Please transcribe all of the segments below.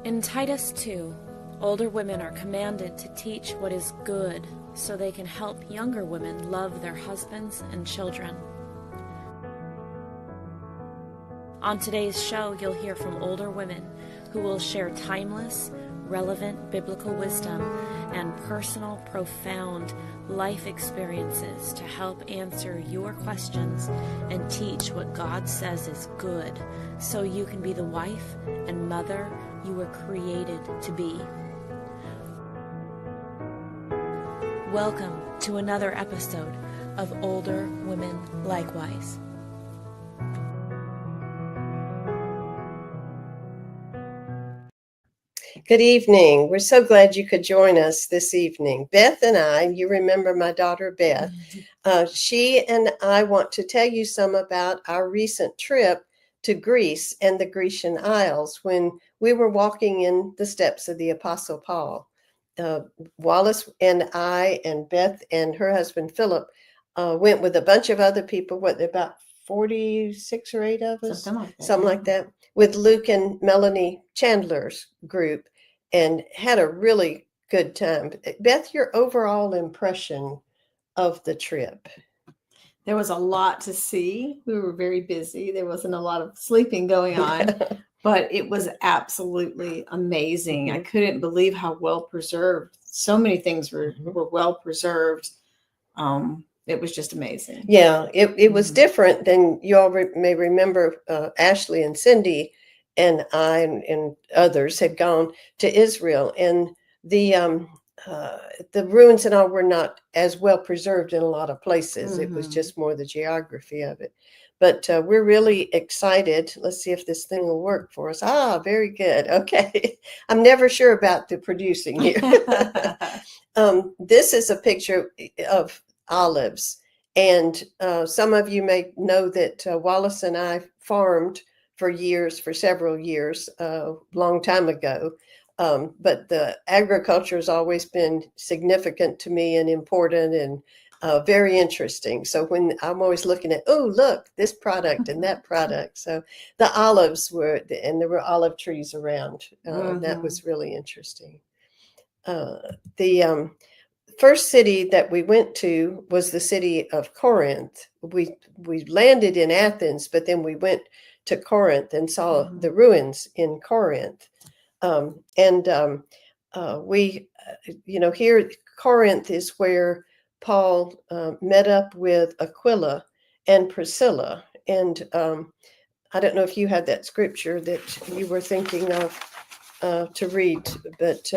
In Titus 2, older women are commanded to teach what is good so they can help younger women love their husbands and children. On today's show, you'll hear from older women who will share timeless, relevant biblical wisdom and personal, profound life experiences to help answer your questions and teach what God says is good so you can be the wife and mother you were created to be. Welcome to another episode of Older Women Likewise. Good evening. We're so glad you could join us this evening. Beth and I, you remember my daughter Beth, she and I want to tell you some about our recent trip to Greece and the Grecian Isles when we were walking in the steps of the Apostle Paul. Wallace and I and Beth and her husband Philip went with a bunch of other people, about 46 or 8 of us? Something like that, with Luke and Melanie Chandler's group, and had a really good time. Beth, your overall impression of the trip? There was a lot to see. We were very busy. There wasn't a lot of sleeping going on, but it was absolutely amazing. I couldn't believe how well preserved. So many things were well preserved. It was just amazing. Yeah, it was different than you all may remember. Ashley and Cindy and I and others had gone to Israel, and the ruins and all were not as well preserved in a lot of places. It was just more the geography of it. But we're really excited. Let's see if this thing will work for us. Very good. Okay. I'm never sure about the producing here. This is a picture of olives. And some of you may know that Wallace and I farmed for several years, a long time ago. But the agriculture has always been significant to me and important and very interesting. So when I'm always looking at, look, this product and that product. So the olives and there were olive trees around. That was really interesting. The first city that we went to was the city of Corinth. We landed in Athens, but then we went to Corinth and saw the ruins in Corinth. Here Corinth is where Paul met up with Aquila and Priscilla. And I don't know if you had that scripture that you were thinking of to read, but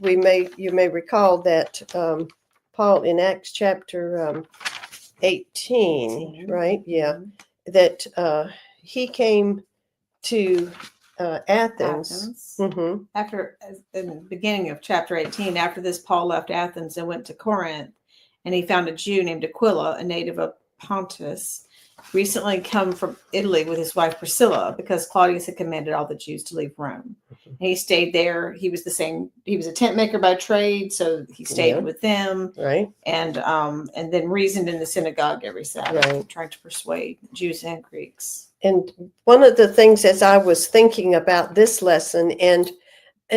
you may recall that Paul in Acts chapter 18, right? Yeah, that he came to Athens. After, in the beginning of chapter 18, after this, Paul left Athens and went to Corinth, and he found a Jew named Aquila, a native of Pontus, recently come from Italy with his wife Priscilla, because Claudius had commanded all the Jews to leave Rome. And he stayed there. He was a tent maker by trade, so he stayed with them, right? And then reasoned in the synagogue every Sabbath, right, trying to persuade Jews and Greeks. And one of the things, as I was thinking about this lesson, and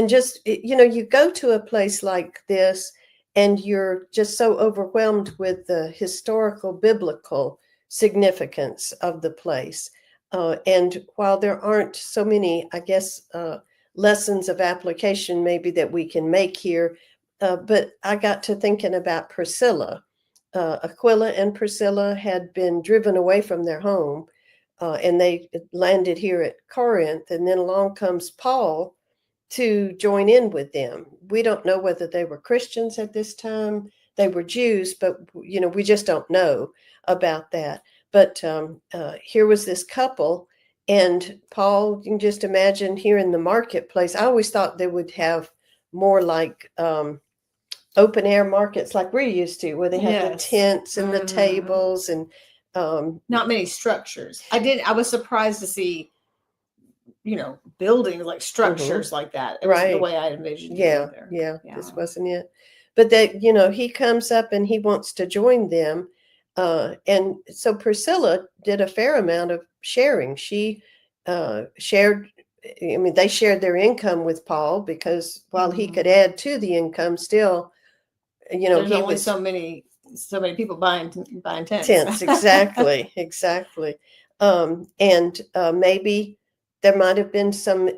just, you go to a place like this and you're just so overwhelmed with the historical biblical significance of the place. And while there aren't so many, I guess, lessons of application maybe that we can make here, but I got to thinking about Priscilla. Aquila and Priscilla had been driven away from their home. And they landed here at Corinth, and then along comes Paul to join in with them. We don't know whether they were Christians at this time. They were Jews, but we just don't know about that. But here was this couple, and Paul, you can just imagine here in the marketplace. I always thought they would have more like open air markets like we're used to, where they have the tents and the tables and not many structures. I was surprised to see, buildings like structures like that. It wasn't the way I envisioned it either. Yeah, this wasn't it. But that, he comes up and he wants to join them. And so Priscilla did a fair amount of sharing. She shared I mean, they shared their income with Paul because while he could add to the income, still, There's he only was so many people buying tents. tents. Exactly, exactly. And maybe there might have been some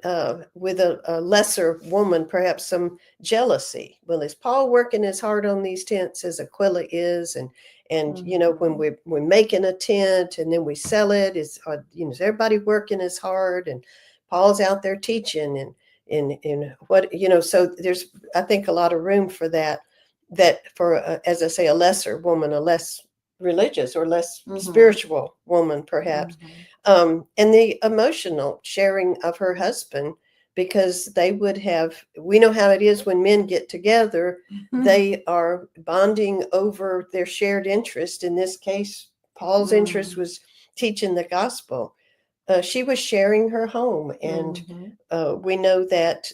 with a lesser woman, perhaps some jealousy. Well, is Paul working as hard on these tents as Aquila is? And when we're making a tent and then we sell it, is everybody working as hard? And Paul's out there teaching and what So there's, I think, a lot of room for that. That for as I say, a lesser woman, a less religious or less spiritual woman, perhaps, and the emotional sharing of her husband, because they would have. We know how it is when men get together; they are bonding over their shared interest. In this case, Paul's interest was teaching the gospel. She was sharing her home, and we know that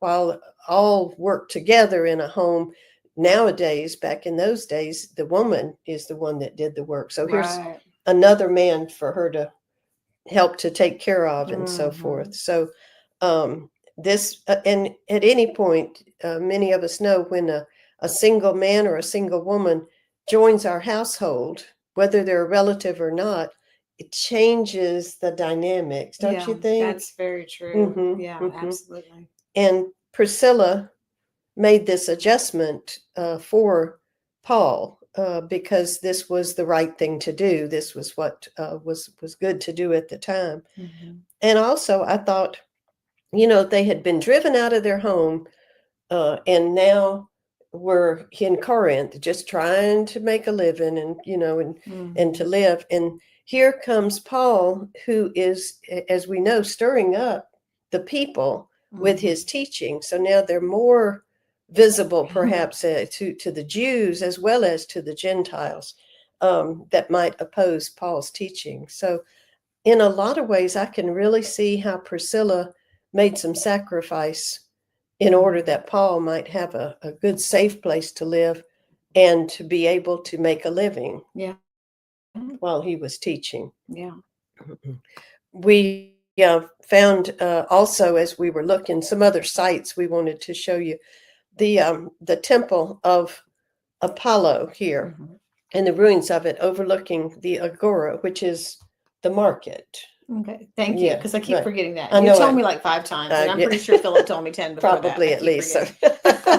while all work together in a home. Nowadays, back in those days, the woman is the one that did the work. So here's another man for her to help to take care of and so forth. So this, and at any point, many of us know when a single man or a single woman joins our household, whether they're a relative or not, it changes the dynamics, don't you think? That's very true. Absolutely. And Priscilla made this adjustment for Paul because this was the right thing to do. This was what was good to do at the time. And also, I thought, they had been driven out of their home, and now were in Corinth, just trying to make a living, and to live. And here comes Paul, who is, as we know, stirring up the people with his teaching. So now they're more visible, perhaps, to the Jews as well as to the Gentiles that might oppose Paul's teaching. So in a lot of ways, I can really see how Priscilla made some sacrifice in order that Paul might have a good, safe place to live and to be able to make a living while he was teaching. We found also, as we were looking, some other sites we wanted to show you. The temple of Apollo here and the ruins of it overlooking the Agora, which is the market. Okay, thank you, because I keep forgetting that. I know you told me like 5 times, and I'm pretty sure Philip told me 10 before probably that. At least. So.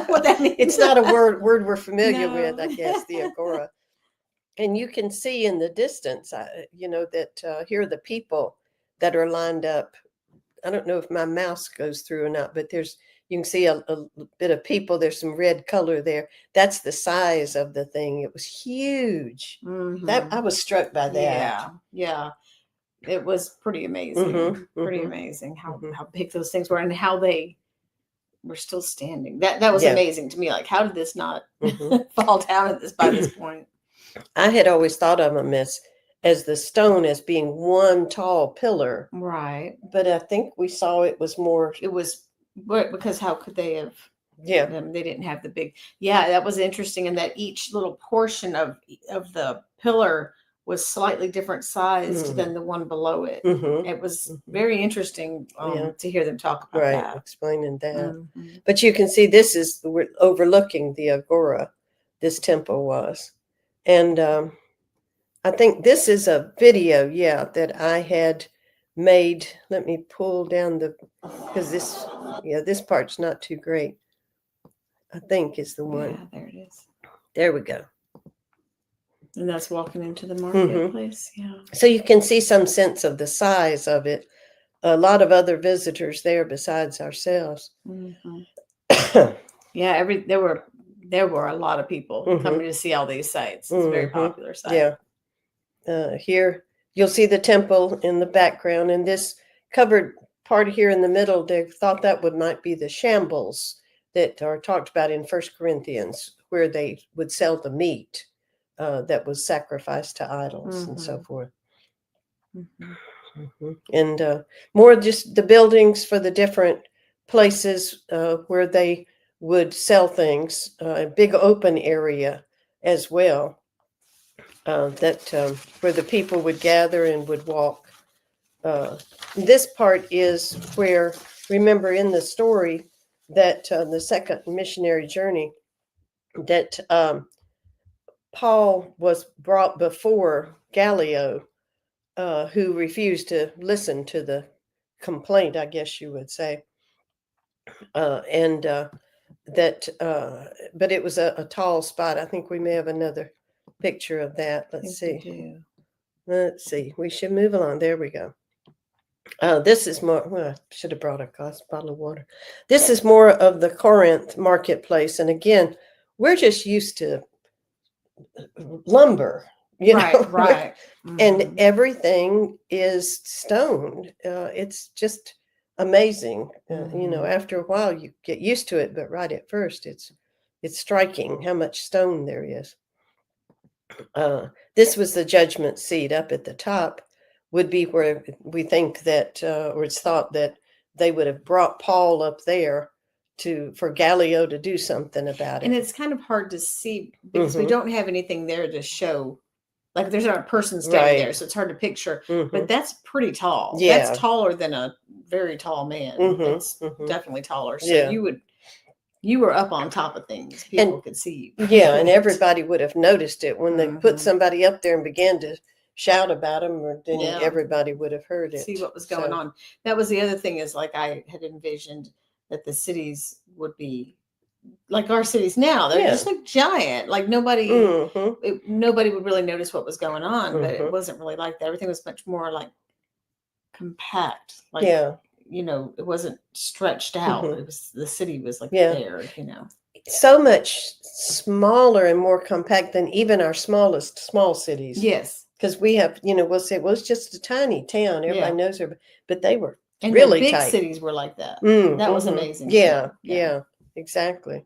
What that means. It's not a word we're familiar with, I guess, the Agora. And you can see in the distance, that here are the people that are lined up. I don't know if my mouse goes through or not, but you can see a bit of people. There's some red color there. That's the size of the thing. It was huge. That I was struck by that. Yeah. It was pretty amazing. Pretty amazing how big those things were and how they were still standing. That was amazing to me. Like, how did this not fall down by this point? I had always thought of them as the stone as being one tall pillar. Right. But I think we saw it was more. It was because how could they have? Yeah. They didn't have the big. Yeah, that was interesting. And that each little portion of the pillar was slightly different sized than the one below it. It was very interesting to hear them talk about that. Explaining that. But you can see we're overlooking the Agora, this temple was. And I think this is a video, that I had made. Let me pull down because this part's not too great. I think is the one. Yeah, there it is. There we go. And that's walking into the marketplace. Yeah. So you can see some sense of the size of it. A lot of other visitors there besides ourselves. Yeah, there were a lot of people coming to see all these sites. It's a very popular site. Yeah. Here you'll see the temple in the background, and this covered part here in the middle. They thought that might be the shambles that are talked about in 1 Corinthians, where they would sell the meat that was sacrificed to idols and so forth. And more just the buildings for the different places where they would sell things, a big open area as well, where the people would gather and would walk. this part is where, remember in the story that the second missionary journey, that Paul was brought before Gallio, who refused to listen to the complaint, I guess you would say. And that, but it was a tall spot. I think we may have another picture of that. Let's see. Let's see. We should move along. There we go. This is more, well, I should have brought a glass bottle of water. This is more of the Corinth marketplace. And again, we're just used to lumber, you know, Right. And everything is stone. It's just amazing. You know, after a while you get used to it, but right at first it's striking how much stone there is. This was the judgment seat up at the top, would be where we think that, or it's thought that they would have brought Paul up there for Gallio to do something about it. And it's kind of hard to see because we don't have anything there to show. Like there's not a person standing there, so it's hard to picture. But that's pretty tall. Yeah. That's taller than a very tall man. It's definitely taller. So you were up on top of things. People could see you. Yeah, and everybody would have noticed it when they put somebody up there and began to shout about him, or then everybody would have heard it. See what was going on. That was the other thing, is like I had envisioned that the cities would be like our cities now. They're just like giant. Like nobody would really notice what was going on, but it wasn't really like that. Everything was much more like compact. Like, you know, it wasn't stretched out. It was, the city was like there, you know. So much smaller and more compact than even our small cities. Yes. Because we have, you know, we'll say, well, it's just a tiny town. Everybody knows her, but they were and really the big tight. cities were like that. That was amazing. Yeah, exactly.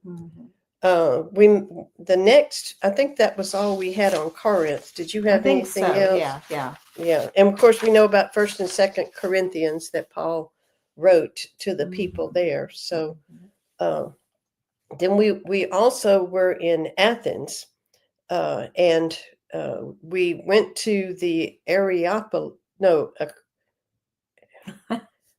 The next, I think that was all we had on Corinth. Did you have anything else? Yeah. And of course we know about 1st and 2nd Corinthians that Paul wrote to the people there. So then we also were in Athens, and we went to the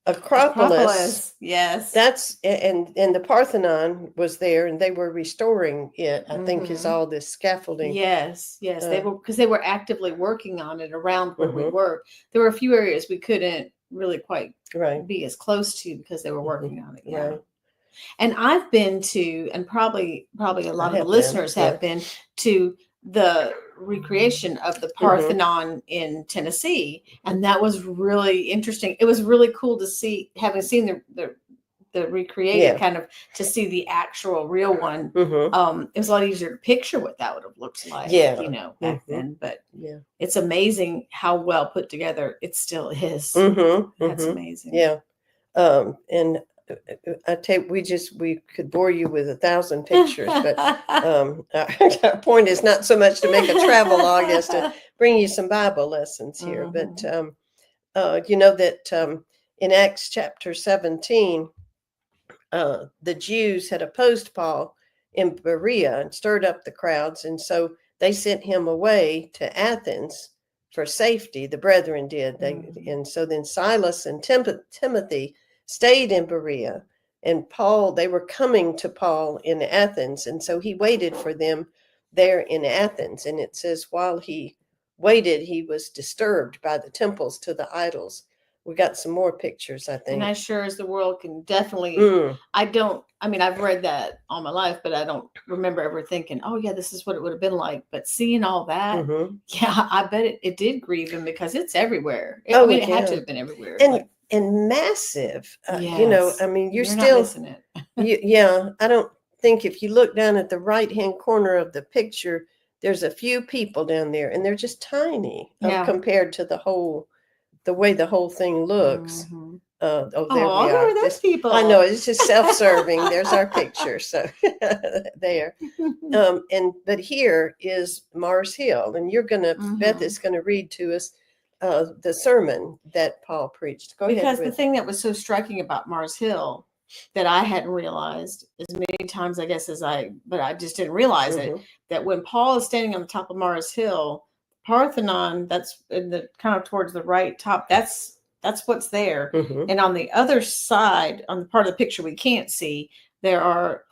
Acropolis. Yes. That's, and the Parthenon was there, and they were restoring it, I think, is all this scaffolding. Yes. They were, because they were actively working on it around where we were. There were a few areas we couldn't really quite be as close to because they were working on it. Yeah. Right. And I've been to, and probably a lot of the listeners have been to, the recreation of the Parthenon in Tennessee, and that was really interesting. It was really cool to see, having seen the recreated, kind of to see the actual real one. It was a lot easier to picture what that would have looked like, you know, back then. But it's amazing how well put together it still is. That's amazing. Yeah. And I tell you, we could bore you with 1,000 pictures, but our point is not so much to make a travel log as to bring you some Bible lessons here. But you know that in Acts chapter 17, the Jews had opposed Paul in Berea and stirred up the crowds, and so they sent him away to Athens for safety. The brethren did. And so then Silas and Timothy stayed in Berea, and they were coming to Paul in Athens, and so he waited for them there in Athens. And it says while he waited, he was disturbed by the temples to the idols. We got some more pictures, I think. And as sure as the world can definitely, I've read that all my life, but I don't remember ever thinking, oh yeah, this is what it would have been like. But seeing all that, I bet it did grieve him, because it's everywhere. It had to have been everywhere. And massive, you know, I mean, you're still not missing it. I don't think, if you look down at the right-hand corner of the picture, there's a few people down there, and they're just tiny compared to the way the whole thing looks. There we are. There are those people. I know, it's just self-serving. There's our picture. So there. But here is Mars Hill, and you're gonna Beth is gonna read to us the sermon that Paul preached. Go ahead. Because the thing that was so striking about Mars Hill that I hadn't realized as many times, I guess, but I just didn't realize it, that when Paul is standing on the top of Mars Hill, Parthenon, that's in the kind of towards the right top, that's That's what's there. Mhm. And on the other side, on the part of the picture we can't see, there are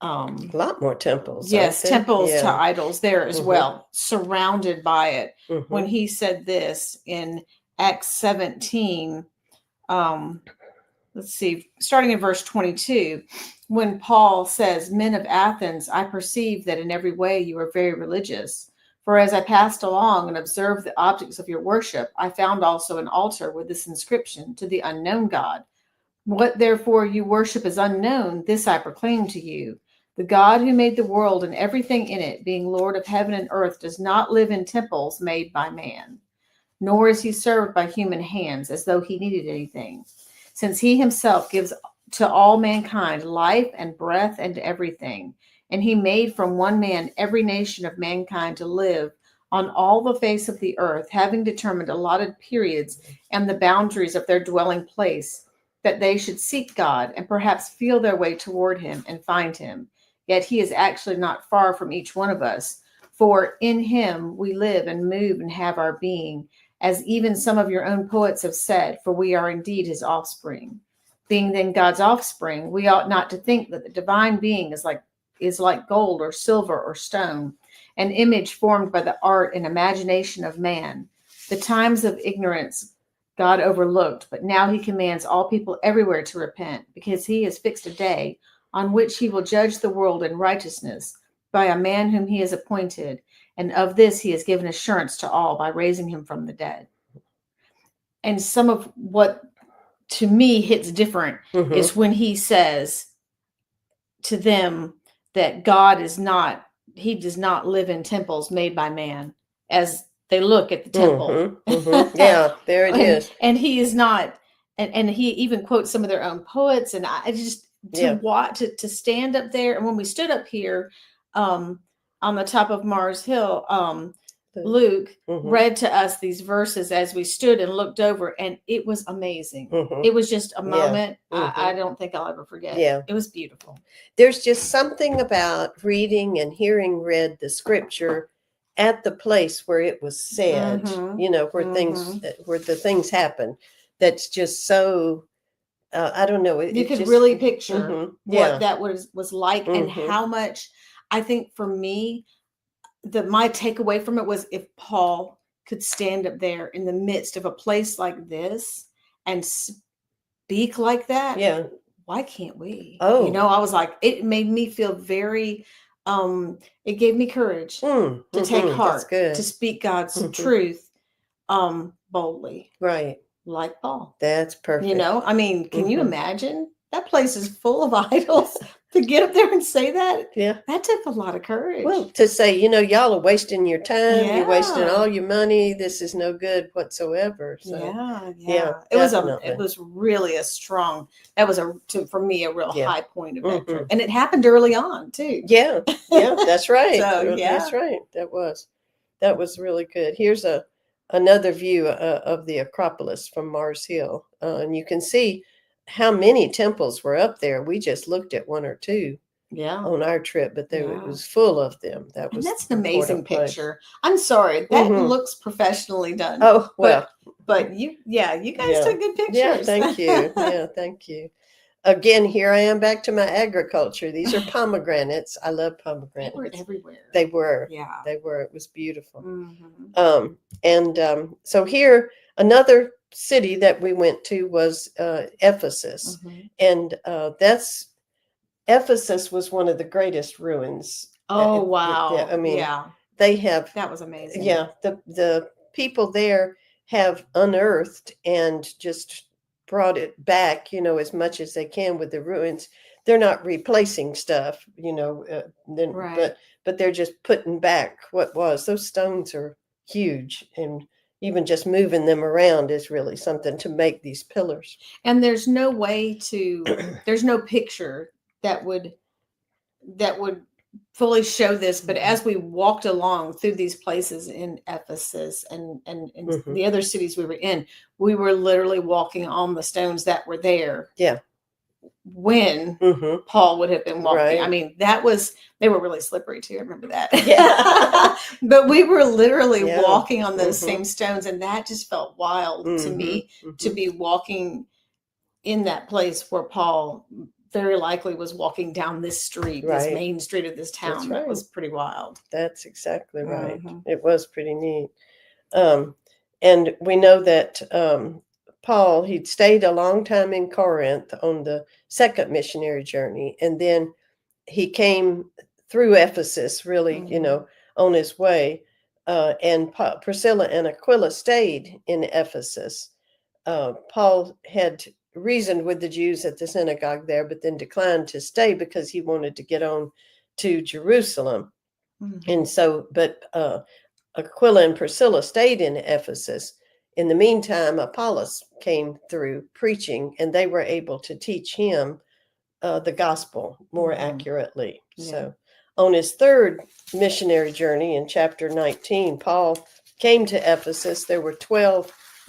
A lot more temples, aren't yes, there? temples to Yeah. idols there as Mhm. well, surrounded by it. When Mhm. he said this in Acts 17, let's see, starting in verse 22, when Paul says, "Men of Athens, I perceive that in every way you are very religious. For as I passed along and observed the objects of your worship, I found also an altar with this inscription, to the unknown God. What therefore you worship is unknown, this I proclaim to you. The God who made the world and everything in it, being Lord of heaven and earth, does not live in temples made by man, nor is he served by human hands as though he needed anything, since he himself gives to all mankind life and breath and everything. And he made from one man every nation of mankind to live on all the face of the earth, having determined allotted periods and the boundaries of their dwelling place, that they should seek God and perhaps feel their way toward him and find him. Yet he is actually not far from each one of us, for in him we live and move and have our being, as even some of your own poets have said, for we are indeed his offspring. Being then God's offspring, we ought not to think that the divine being is like gold or silver or stone, an image formed by the art and imagination of man. The times of ignorance God overlooked, but now he commands all people everywhere to repent, because he has fixed a day on which he will judge the world in righteousness by a man whom he has appointed. And of this he has given assurance to all by raising him from the dead. And some of what to me hits different Mhm. is when he says to them that God is not, he does not live in temples made by man, as they look at the temple. Mhm. Mhm. Yeah, there it is. And he is not, and he even quotes some of their own poets. And I just Yeah. to stand up there. And when we stood up here on the top of Mars Hill, Luke Mhm. read to us these verses as we stood and looked over, and it was amazing. Mhm. It was just a Yeah. moment I Mhm. don't think I'll ever forget. Yeah. It was beautiful. There's just something about reading and hearing read the scripture at the place where it was said, Mhm. you know, where things, where the things happen. That's just so, I don't know. You It could just, really picture Mhm. Yeah. what that was like, and Mhm. how much. I think for me, my takeaway from it was, if Paul could stand up there in the midst of a place like this and speak like that, Yeah. why can't we? Oh. You know, I was like, it made me feel very, it gave me courage Mm. to take Mhm. That's heart, good. to speak God's Mhm. truth boldly, Right. like Paul. That's perfect. You know, I mean, can you Mhm. imagine? That place is full of idols. To get up there and say that, Yeah. that took a lot of courage. Well, to say, you know, y'all are wasting your time, you're wasting Yeah. all your money, this is no good whatsoever. So yeah. It definitely. was really a strong, that was for me a real Yeah. high point of that trip. Mhm. And it happened early on too. Yeah, yeah, that's right. So, That's yeah. right. That was really good. Here's another view of the Acropolis from Mars Hill, and you can see how many temples were up there. We just looked at one or two Yeah. on our trip, but it Yeah. was full of them. That And was that's the an amazing important place. picture. I'm sorry, that Mhm. looks professionally done. Oh, well. But you guys Yeah. took good pictures. Yeah, thank you. Yeah, thank you. Again, here I am back to my agriculture. These are pomegranates. I love They were pomegranates. everywhere. They were. Yeah. They were. It was beautiful. Mhm. So here, another city that we went to was Ephesus. Mhm. And Ephesus was one of the greatest ruins. Oh, wow. I mean, yeah. they have, That was amazing. yeah, the people there have unearthed and just brought it back, you know, as much as they can with the ruins. They're not replacing stuff, you know, Right. but they're just putting back what was. Those stones are huge, and even just moving them around is really something to make these pillars. And there's no way there's no picture that would fully show this, but as we walked along through these places in Ephesus and Mhm. the other cities we were in, we were literally walking on the stones that were there. Yeah. when Mm-hmm. Paul would have been walking. Right. I mean, they were really slippery too. I remember that. Yeah. But we were literally Yeah. walking on those Mhm. same stones, and that just felt wild to me to Mhm. be walking in that place where Paul very likely was walking down this street, this Right. main street of this town. That's That right. was pretty wild. That's exactly right. Mhm. It was pretty neat. And we know that Paul, he'd stayed a long time in Corinth on the second missionary journey, and then he came through Ephesus, really, on his way. And Priscilla and Aquila stayed in Ephesus. Paul had reasoned with the Jews at the synagogue there, but then declined to stay because he wanted to get on to Jerusalem. Mhm. And so, but Aquila and Priscilla stayed in Ephesus. In the meantime, Apollos came through preaching, and they were able to teach him the gospel more accurately. Yeah. So, on his third missionary journey in chapter 19, Paul came to Ephesus. There were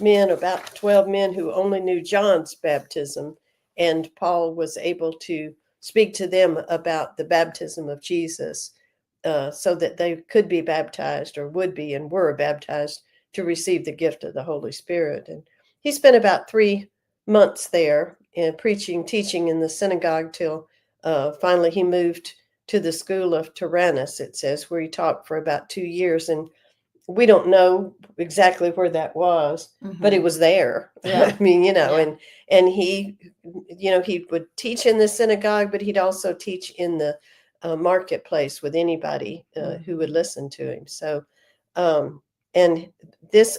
about 12 men who only knew John's baptism, and Paul was able to speak to them about the baptism of Jesus. So that they could be baptized, or would be and were baptized, to receive the gift of the Holy Spirit. And he spent about 3 months there preaching, teaching in the synagogue till finally he moved to the school of Tyrannus, it says, where he taught for about 2 years. And we don't know exactly where that was, but it was there. Yeah. I mean, Yeah. and he, he would teach in the synagogue, but he'd also teach in the marketplace with anybody who would listen to him. So, and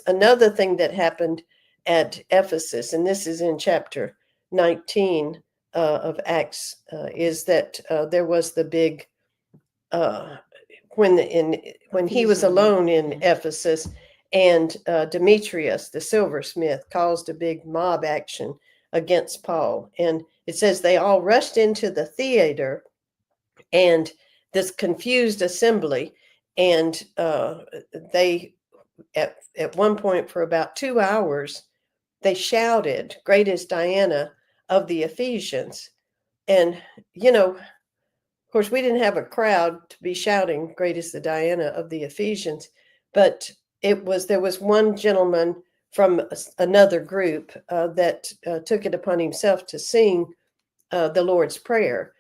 another thing that happened at Ephesus, and this is in chapter 19 of Acts, is that there was the big when he was alone in Ephesus, and Demetrius, the silversmith, caused a big mob action against Paul. And it says they all rushed into the theater, and this confused assembly, and they at one point for about 2 hours they shouted, "Great is Diana of the Ephesians." And of course, we didn't have a crowd to be shouting, "Great is the Diana of the Ephesians," but there was one gentleman from another group that took it upon himself to sing the Lord's Prayer.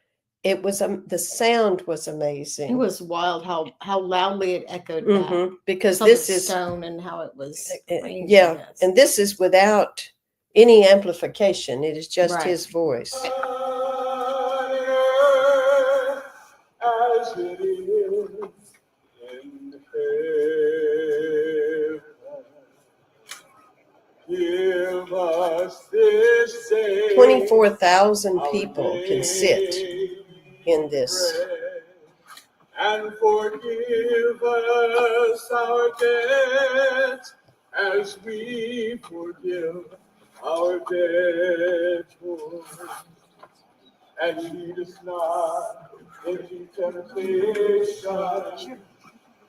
It was the sound was amazing. It was wild how loudly it echoed back. Because this is stone and how it was ringing. Yeah, and this is without any amplification. It is just his voice. As it is in heaven, give us this day 24,000 people can sit in this. And forgive us our debt as we forgive our debtors. And lead us not into temptation,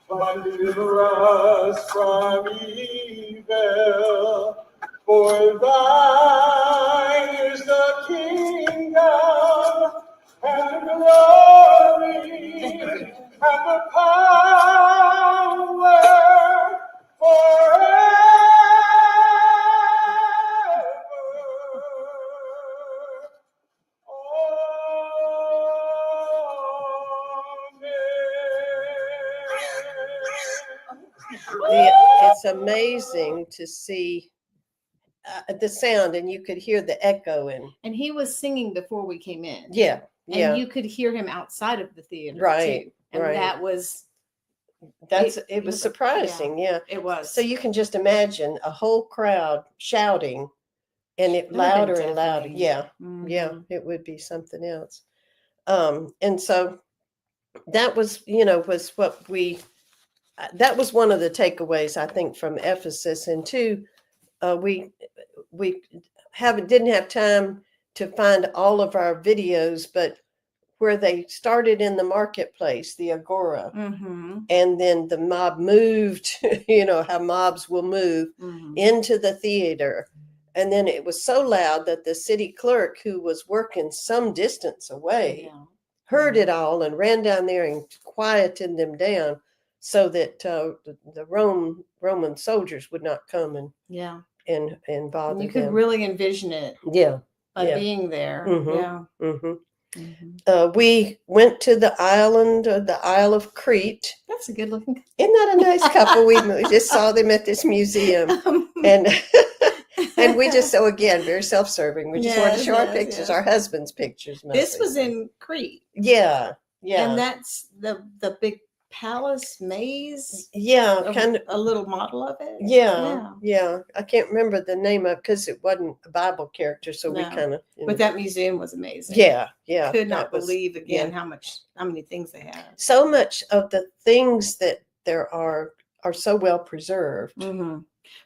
but deliver us from evil. For thine is the kingdom and the glory and the power forever. It's amazing to see the sound, and you could hear the echo. And he was singing before we came in. Yeah. And you could hear him outside of the theater. Right. Too. And that was it was surprising. Yeah, it was. So you can just imagine a whole crowd shouting, and it louder and louder. Yeah. Mm-hmm. Yeah, it would be something else. And so that was, was what that was one of the takeaways, I think, from Ephesus. And two, we didn't have time to find all of our videos, but where they started in the marketplace, the agora, and then the mob moved, how mobs will move into the theater, And then it was so loud that the city clerk, who was working some distance away, heard it all and ran down there and quieted them down so that the Roman soldiers would not come and bother And you them. could really envision it. Yeah. By being there. Yeah. We went to the Isle of Crete. That's a good looking. Isn't that a nice couple? We just saw them at this museum, and and we just again very self-serving. We just wanted to show our pictures, our husband's pictures. Mostly. This was in Crete. Yeah. And that's the big palace maze. Yeah, kind of a little model of it. Yeah. I can't remember the name of because it wasn't a Bible character, so we kind of. But that museum was amazing. Yeah. Could not believe again how many things they have. So much of the things that there are so well preserved.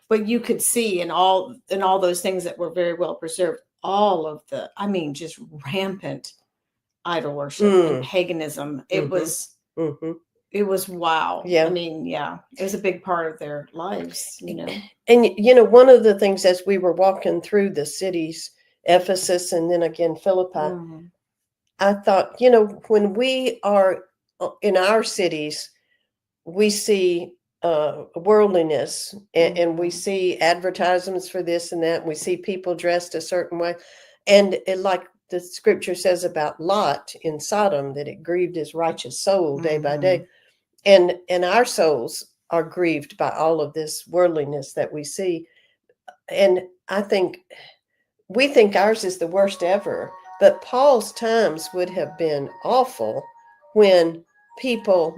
But you could see in all those things that were very well preserved, all of just rampant idol worship and paganism. It was. It was wow. Yeah. It was a big part of their lives, And, one of the things as we were walking through the cities, Ephesus and then again Philippi, I thought, when we are in our cities, we see worldliness and we see advertisements for this and that. And we see people dressed a certain way. And like the scripture says about Lot in Sodom, that it grieved his righteous soul day by day. And our souls are grieved by all of this worldliness that we see. And I think we think ours is the worst ever, but Paul's times would have been awful when people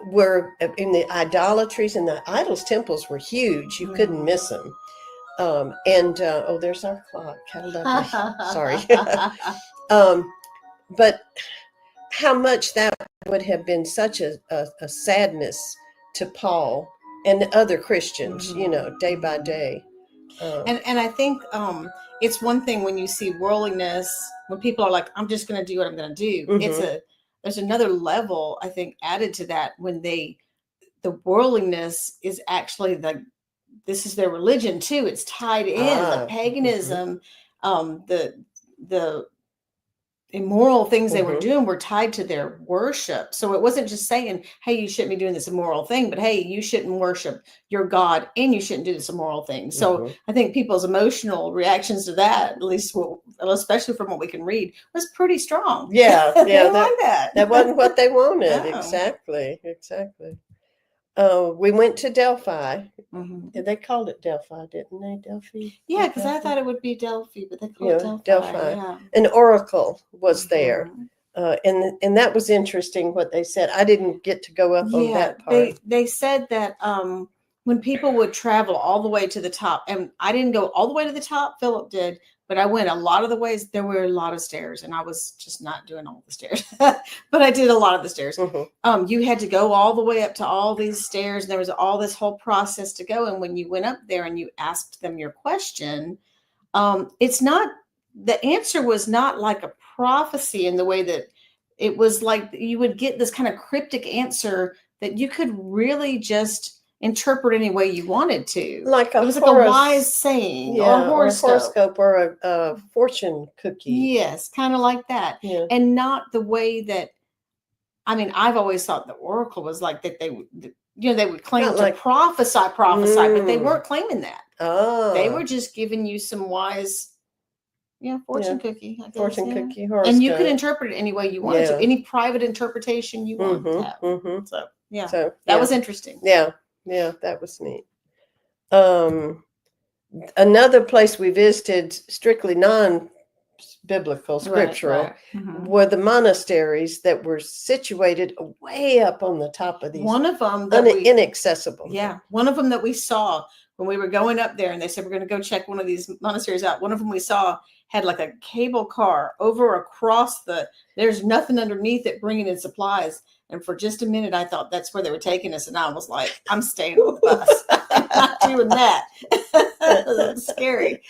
were in the idolatries, and the idols' temples were huge. You couldn't miss them. There's our clock. How lovely. Sorry. But how much that would have been such a sadness to Paul and the other Christians, day by day. And I think it's one thing when you see worldliness, when people are like, I'm just going to do what I'm going to do. There's another level, I think, added to that when the worldliness is actually this is their religion too. It's tied in the paganism, the immoral things they were doing were tied to their worship. So it wasn't just saying, hey, you shouldn't be doing this immoral thing, but hey, you shouldn't worship your God and you shouldn't do this immoral thing. So I think people's emotional reactions to that, at least especially from what we can read, was pretty strong. Yeah. They didn't like that. That wasn't what they wanted. No. Exactly. We went to Delphi. They called it Delphi, didn't they? Delphi? Yeah, because I thought it would be Delphi, but they called it Delphi. Yeah. An oracle was there. And that was interesting what they said. I didn't get to go up on that part. They said that when people would travel all the way to the top, and I didn't go all the way to the top, Philip did, but I went a lot of the ways. There were a lot of stairs, and I was just not doing all the stairs, but I did a lot of the stairs. You had to go all the way up to all these stairs, and there was all this whole process to go. And when you went up there and you asked them your question, the answer was not like a prophecy in the way that it was like you would get this kind of cryptic answer that you could really just interpret any way you wanted to. It was like a wise saying or a horoscope or a fortune cookie. Yes, kind of like that. Yeah. And not the way that, I've always thought the oracle was like that they would claim Not to like, prophesy, but they weren't claiming that. Oh. They were just giving you some wise fortune cookie. I guess, fortune cookie horoscope. And you could interpret it any way you wanted to. Any private interpretation you wanted to have. So that was interesting. Yeah, that was neat. Another place we visited, strictly non-biblical, scriptural, were the monasteries that were situated way up on the top of these. One of them inaccessible. Yeah, one of them that we saw when we were going up there, and they said we're going to go check one of these monasteries out. One of them we saw had like a cable car over across there's nothing underneath it bringing in supplies. And for just a minute, I thought that's where they were taking us. And I was like, I'm staying on the bus. I'm not doing that. That's scary.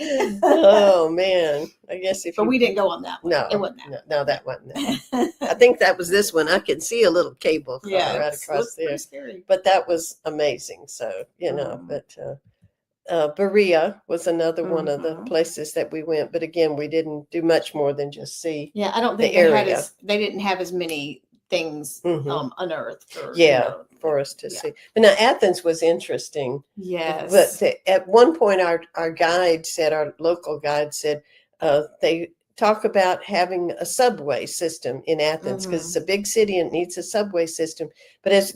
Oh, man. I guess But we didn't go on that one. No. It wasn't that. No, that wasn't that. I think that was this one. I could see a little cable car right across there. Scary. But that was amazing. So, but Berea was another one of the Mhm. places that we went, but again, we didn't do much more than just see. Yeah, I don't think The area. they didn't have as many things Mhm. unearthed or Yeah, for us to yeah. see. But now Athens was interesting. Yes. But at one point, our guide said, our local guide said, they talk about having a subway system in Athens because it's a big city and it needs a subway system. But as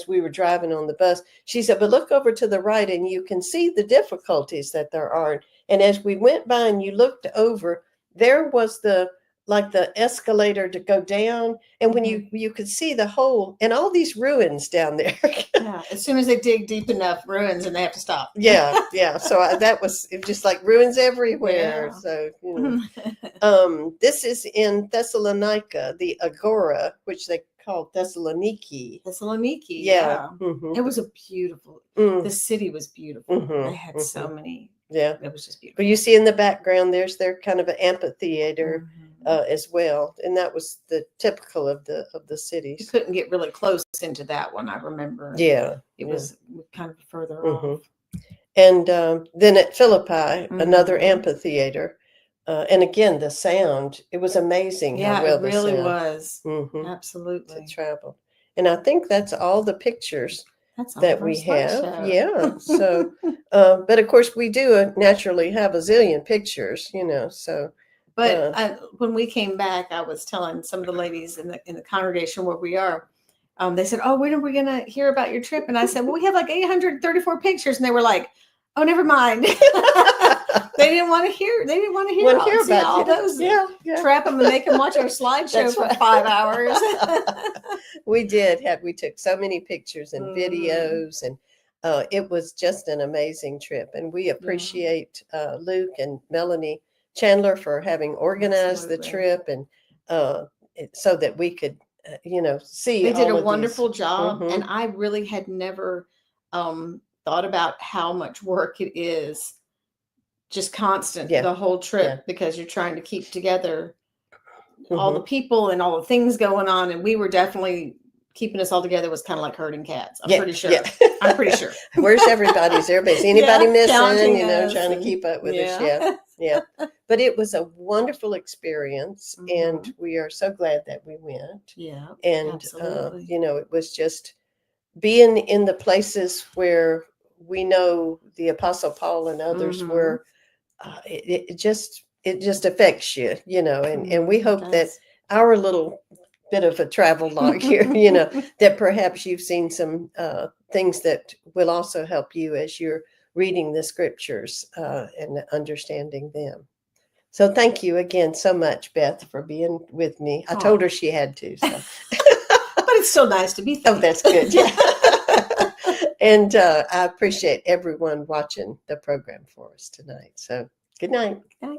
we were driving on the bus, she said, but look over to the right and you can see the difficulties that there are. And as we went by and you looked over, there was the escalator to go down, and when you could see the hole and all these ruins down there. Yeah, as soon as they dig deep enough, ruins, and they have to stop. Yeah. So that was just like ruins everywhere. Yeah. So this is in Thessalonica, the Agora, which they call Thessaloniki. Thessaloniki. Yeah. It was a beautiful. Mm. The city was beautiful. Mhm, They had so many. Yeah. It was just beautiful. But you see in the background, there's their kind of an amphitheater Mhm. as well, and that was the typical of the You cities. couldn't get really close into that one. I remember. Yeah, It was kind of further Mhm. off. And then at Philippi, another Mhm. amphitheater, and again the sound. It was amazing how Yeah, well it really the sound was. to Absolutely. travel. And I think that's all the pictures That's all that of our we have. slideshow. Yeah. So, but of course we do naturally have a zillion pictures, So, But when we came back, I was telling some of the ladies in the congregation where we are. They said, "Oh, when are we going to hear about your trip?" And I said, "Well, we have like 834 pictures." And they were like, "Oh, never mind." They didn't want to hear. They didn't want to hear about all those. Yeah. Trap them and make them watch our slideshow That's for right. 5 hours. We took so many pictures and videos, and it was just an amazing trip. And we appreciate Luke and Melanie Chandler for having organized the Absolutely. trip, and so that we could see. They did all a of wonderful these. job, Mhm. and I really had never thought about how much work it is, just constant Yeah. the whole trip, Yeah. because you're trying to keep together all the Mhm. people and all the things going on, and we were definitely keeping us all together was kind of like herding cats. I'm Yeah, pretty sure. yeah. I'm pretty sure. Where's everybody? Is anybody missing? Counting Trying to keep up with us. Yeah. But it was a wonderful experience, and we are so glad that we went. Yeah, And absolutely. it was just being in the places where we know the Apostle Paul and others were. It just affects you, and we hope that our little bit of a travel log here, that perhaps you've seen some things that will also help you as you're reading the scriptures and understanding them. So thank you again so much, Beth, for being with me. I told her she had to. So. But it's still nice to be thanked. Oh, that's good. Yeah. And I appreciate everyone watching the program for us tonight. So good night. Good night.